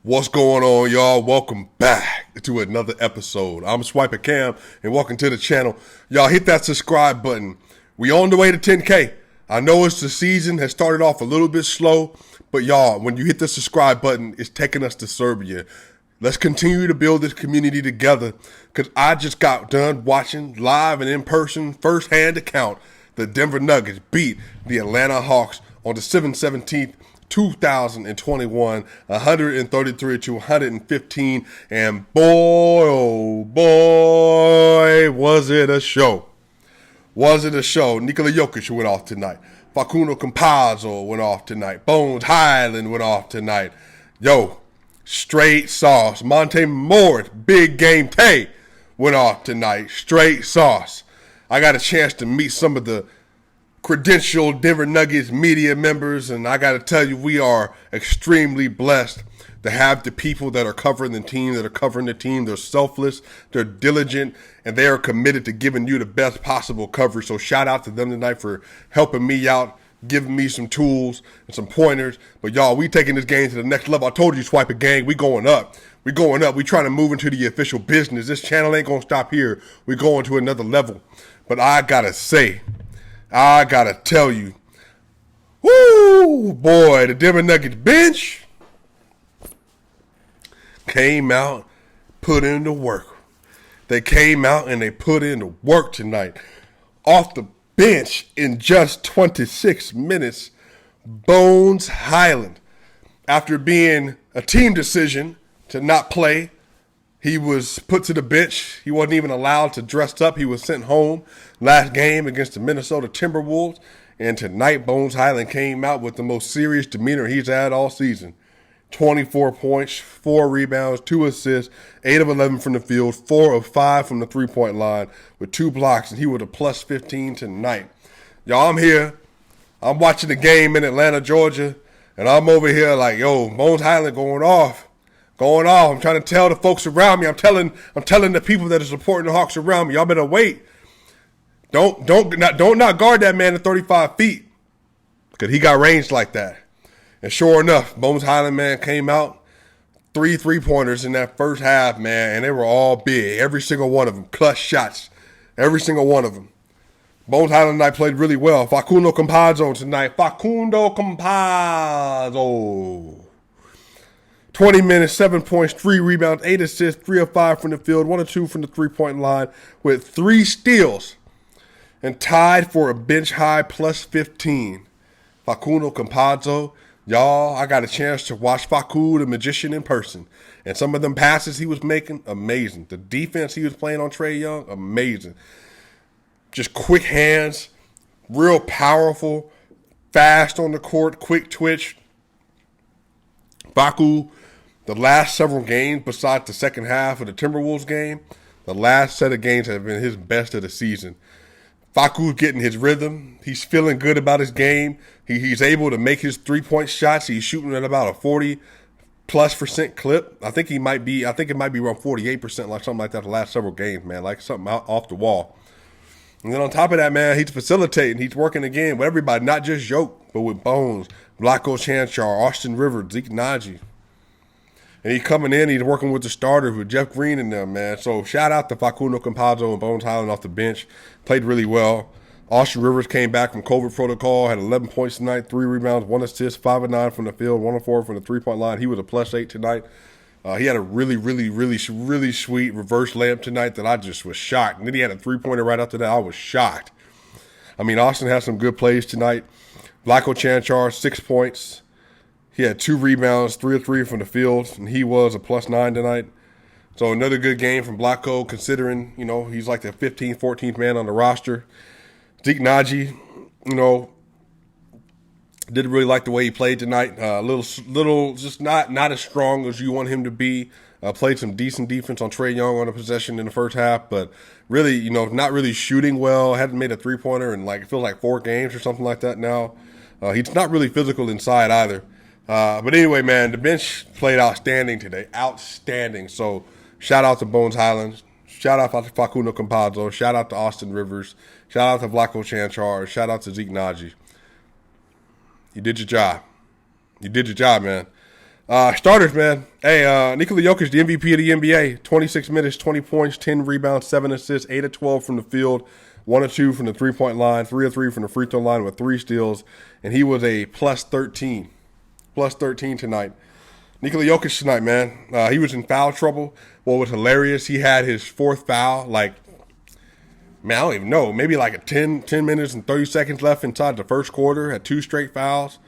What's going on, y'all? Welcome back to another episode. I'm SwipaCam, and welcome to the channel. Y'all hit that subscribe button. We on the way to 10K. I know the season has started off a little bit slow, but y'all, when you hit the subscribe button, it's taking us to Serbia. Let's continue to build this community together, because I just got done watching live and in person, first-hand account, the Denver Nuggets beat the Atlanta Hawks on December 17th, 2021, 133 to 115, and boy, oh boy, was it a show. Was it a show? Nikola Jokic went off tonight. Facu Campazzo went off tonight. Bones Hyland went off tonight. Yo, straight sauce. Monte Morris, big game Tay, went off tonight. Straight sauce. I got a chance to meet some of the credentialed Denver Nuggets media members, and I got to tell you, we are extremely blessed to have the people that are covering the team, They're selfless, they're diligent, and they are committed to giving you the best possible coverage. So shout out to them tonight for helping me out, giving me some tools and some pointers. But y'all, we taking this game to the next level. I told you, Swipe a Gang, we going up. We going up. We trying to move into the official business. This channel ain't going to stop here. We going to another level. But I got to tell you, whoo, boy, the Denver Nuggets bench came out, put in the work. They came out and they put in the work tonight. Off the bench in just 26 minutes, Bones Hyland, after being a team decision to not play, he was put to the bench. He wasn't even allowed to dress up. He was sent home last game against the Minnesota Timberwolves. And tonight, Bones Hyland came out with the most serious demeanor he's had all season. 24 points, 4 rebounds, 2 assists, 8 of 11 from the field, 4 of 5 from the three-point line with 2 blocks, and he was a plus 15 tonight. Y'all, I'm here. I'm watching the game in Atlanta, Georgia, and I'm over here like, yo, Bones Hyland going off. I'm trying to tell the folks around me. I'm telling the people that are supporting the Hawks around me. Y'all better wait. Don't not guard that man at 35 feet, because he got range like that. And sure enough, Bones Hyland, man, came out 3 3-pointers in that first half, man, and they were all big. Every single one of them, clutch shots. Every single one of them. Bones Hyland tonight played really well. Facundo Campazzo tonight. 20 minutes, 7 points, 3 rebounds, 8 assists, 3 of 5 from the field, 1 of 2 from the three-point line with 3 steals, and tied for a bench-high plus 15. Facundo Campazzo, y'all, I got a chance to watch Facu the magician in person, and some of them passes he was making, amazing. The defense he was playing on Trae Young, amazing. Just quick hands, real powerful, fast on the court, quick twitch. Facu, the last several games, besides the second half of the Timberwolves game, the last set of games have been his best of the season. Facu's getting his rhythm. He's feeling good about his game. He's able to make his three-point shots. He's shooting at about a 40+% clip. I think it might be around 48%, like something like that the last several games, man, like something out off the wall. And then on top of that, man, he's facilitating. He's working again with everybody, not just Joke, but with Bones, Blacko Chanchar, Austin Rivers, Zeke Naji. And he's coming in, he's working with the starters, with Jeff Green and them, man. So shout out to Facundo Campazzo and Bones Hyland off the bench. Played really well. Austin Rivers came back from COVID protocol, had 11 points tonight, 3 rebounds, 1 assist, 5 of 9 from the field, 1 of 4 from the three-point line. He was a plus 8 tonight. He had a really sweet reverse layup tonight that I just was shocked. And then he had a three-pointer right after that. I was shocked. I mean, Austin had some good plays tonight. Blacko Chanchar, 6 points. He had 2 rebounds, 3 of 3 from the field, and he was a plus 9 tonight. So another good game from Blacko, considering, he's like the 15th, 14th man on the roster. Zeke Naji, didn't really like the way he played tonight. Little, just not as strong as you want him to be. Played some decent defense on Trae Young on a possession in the first half, but really, not really shooting well. Hadn't made a three-pointer in it feels like 4 games or something like that now. He's not really physical inside either. But anyway, man, the bench played outstanding today. Outstanding. So shout out to Bones Hyland. Shout out to Facundo Campazzo. Shout out to Austin Rivers. Shout out to Blacko Chanchar. Shout out to Zeke Naji. You did your job. You did your job, man. Starters, man. Hey, Nikola Jokic, the MVP of the NBA. 26 minutes, 20 points, 10 rebounds, 7 assists, 8 of 12 from the field, 1 of 2 from the three-point line, 3 of 3 from the free throw line with 3 steals, and he was a plus 13. Plus 13 tonight. Nikola Jokic tonight, man. He was in foul trouble. What was hilarious, he had his 4th foul, man, I don't even know. Maybe like a 10 minutes and 30 seconds left inside the first quarter. Had 2 straight fouls.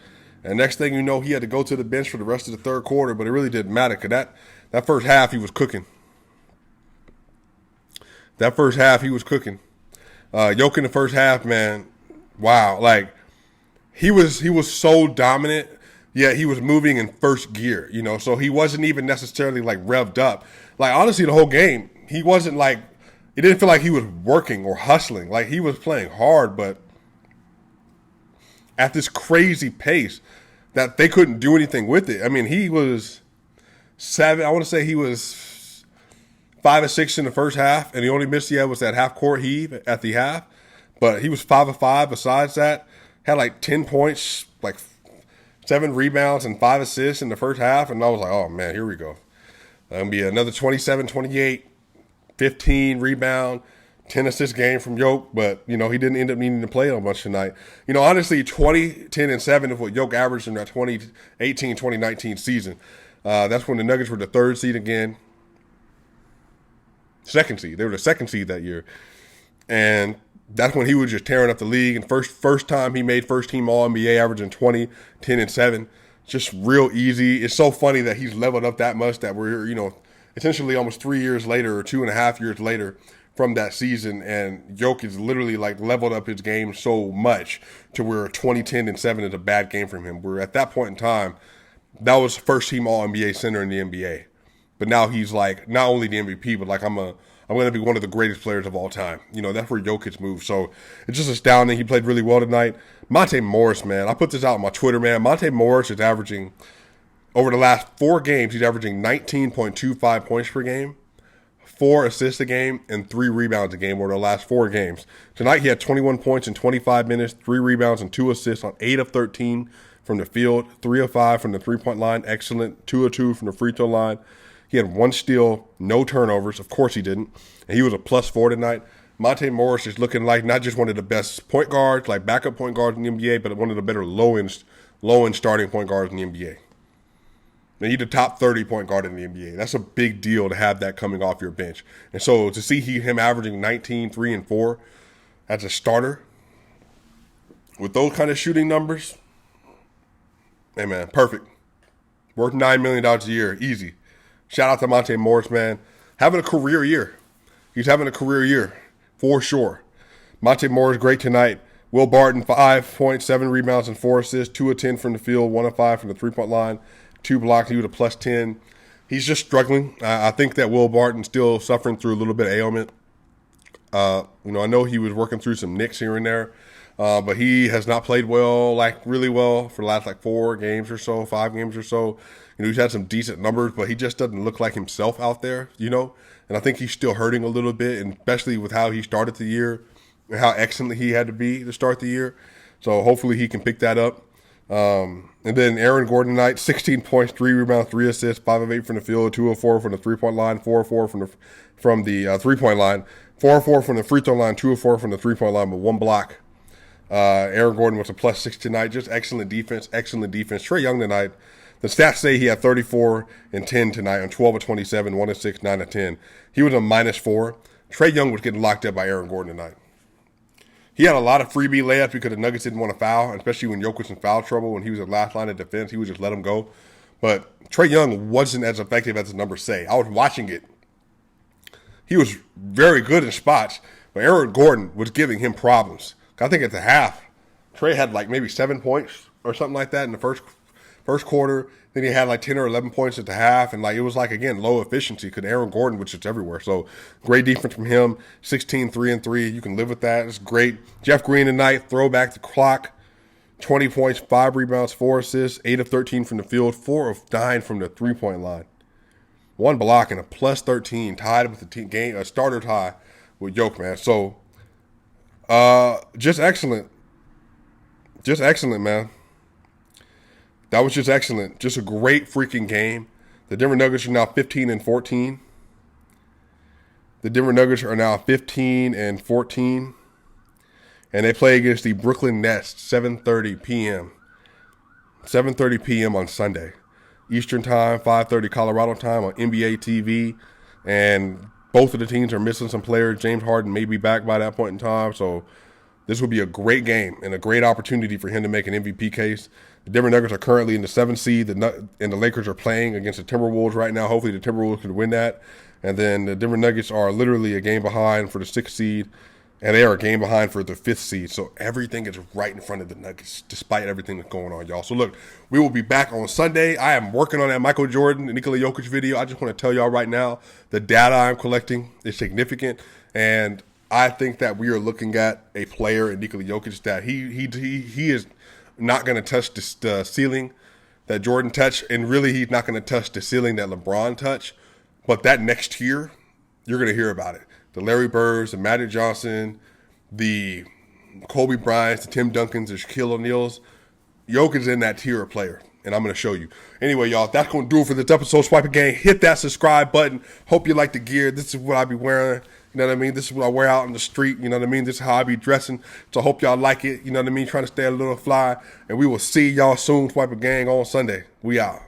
And next thing you know, he had to go to the bench for the rest of the third quarter, but it really didn't matter because that first half he was cooking. Jokic in the first half, man, wow. Like, he was so dominant, yet he was moving in first gear, so he wasn't even necessarily, like, revved up. Like, honestly, the whole game, he wasn't, like, it didn't feel like he was working or hustling. Like, he was playing hard, but at this crazy pace that they couldn't do anything with it. I mean, he was 7. I want to say he was 5 of 6 in the first half, and the only miss he had was that half-court heave at the half. But he was 5 of 5 besides that. Had like 10 points, like 7 rebounds, and 5 assists in the first half. And I was like, oh, man, here we go. Going to be another 27, 28, 15 rebound, 10 assist game from Jokic, but, he didn't end up needing to play on much tonight. Honestly, 20, 10, and 7 is what Jokic averaged in that 2018, 2019 season. That's when the Nuggets were the 3rd seed again. 2nd seed. They were the 2nd seed that year. And that's when he was just tearing up the league. And first time he made first-team All-NBA, averaging 20, 10, and 7. Just real easy. It's so funny that he's leveled up that much that we're, essentially almost 3 years later or 2.5 years later from that season, and Jokic literally like leveled up his game so much to where 20, 10, and 7 is a bad game from him. Where at that point in time, that was first team All NBA center in the NBA, but now he's like not only the MVP, but like I'm going to be one of the greatest players of all time. That's where Jokic moved. So it's just astounding. He played really well tonight. Monte Morris, man, I put this out on my Twitter, man. Monte Morris is averaging over the last 4 games. He's averaging 19.25 points per game. 4 assists a game, and 3 rebounds a game over the last 4 games. Tonight he had 21 points in 25 minutes, 3 rebounds and 2 assists on 8 of 13 from the field, 3 of 5 from the three-point line, excellent, 2 of 2 from the free throw line. He had 1 steal, no turnovers. Of course he didn't. And he was a +4 tonight. Monte Morris is looking like not just one of the best point guards, like backup point guards in the NBA, but one of the better low-end starting point guards in the NBA. And he's the top 30 point guard in the NBA. That's a big deal to have that coming off your bench. And so to see him averaging 19, 3, and 4 as a starter with those kind of shooting numbers, hey, man, perfect. Worth $9 million a year, easy. Shout out to Monte Morris, man. Having a career year. He's having a career year, for sure. Monte Morris, great tonight. Will Barton, 5 points, 7 rebounds, and 4 assists, 2 of 10 from the field, 1 of 5 from the three-point line. 2 blocks, he was a +10. He's just struggling. I think that Will Barton's still suffering through a little bit of ailment. I know he was working through some nicks here and there, but he has not played well, like really well, for the last 4 games or so, 5 games or so. He's had some decent numbers, but he just doesn't look like himself out there, And I think he's still hurting a little bit, and especially with how he started the year and how excellent he had to be to start the year. So hopefully he can pick that up. And then Aaron Gordon tonight, 16 points, 3 rebounds, 3 assists, 5 of 8 from the field, 2 of 4 from the three-point line, 4 of 4 from the three-point line, 4 of 4 from the free throw line, 2 of 4 from the three-point line, but 1 block. Aaron Gordon was a +6 tonight. Just excellent defense. Trae Young tonight, the stats say he had 34 and 10 tonight on 12 of 27, 1 of 6, 9 of 10. He was a -4. Trae Young was getting locked up by Aaron Gordon tonight. He had a lot of freebie layups because the Nuggets didn't want to foul, especially when Jokic was in foul trouble. When he was at last line of defense, he would just let him go. But Trae Young wasn't as effective as the numbers say. I was watching it. He was very good in spots, but Aaron Gordon was giving him problems. I think at the half, Trae had maybe 7 points or something like that in the first quarter. Then he had 10 or 11 points at the half, and it was again, low efficiency because Aaron Gordon was just everywhere. So great defense from him, 16, 3 and 3. You can live with that. It's great. Jeff Green tonight, throw back the clock, 20 points, 5 rebounds, 4 assists, 8 of 13 from the field, 4 of 9 from the three-point line. 1 block and a +13, tied with the team game, a starter tie with Jokic, man. So just excellent. Just excellent, man. That was just excellent. Just a great freaking game. The Denver Nuggets are now 15-14. The Denver Nuggets are now 15-14. And they play against the Brooklyn Nets, 7:30 p.m. 7:30 p.m. on Sunday. Eastern time, 5:30 Colorado time on NBA TV. And both of the teams are missing some players. James Harden may be back by that point in time. So this will be a great game and a great opportunity for him to make an MVP case. The Denver Nuggets are currently in the 7th seed, and the Lakers are playing against the Timberwolves right now. Hopefully the Timberwolves can win that. And then the Denver Nuggets are literally a game behind for the 6th seed, and they are a game behind for the 5th seed. So everything is right in front of the Nuggets, despite everything that's going on, y'all. So look, we will be back on Sunday. I am working on that Michael Jordan and Nikola Jokic video. I just want to tell y'all right now, the data I'm collecting is significant, and I think that we are looking at a player in Nikola Jokic that he is not going to touch the ceiling that Jordan touched, and really he's not going to touch the ceiling that LeBron touched. But that next year, you're going to hear about it. The Larry Birds, the Magic Johnson, the Kobe Bryants, the Tim Duncans, the Shaquille O'Neals. Jokic's in that tier of player, and I'm going to show you. Anyway, y'all, that's going to do it for this episode. SwipaCam, hit that subscribe button. Hope you like the gear. This is what I be wearing. You know what I mean? This is what I wear out in the street. You know what I mean? This is how I be dressing. So I hope y'all like it. You know what I mean? Trying to stay a little fly. And we will see y'all soon, SwipaCam, on Sunday. We out.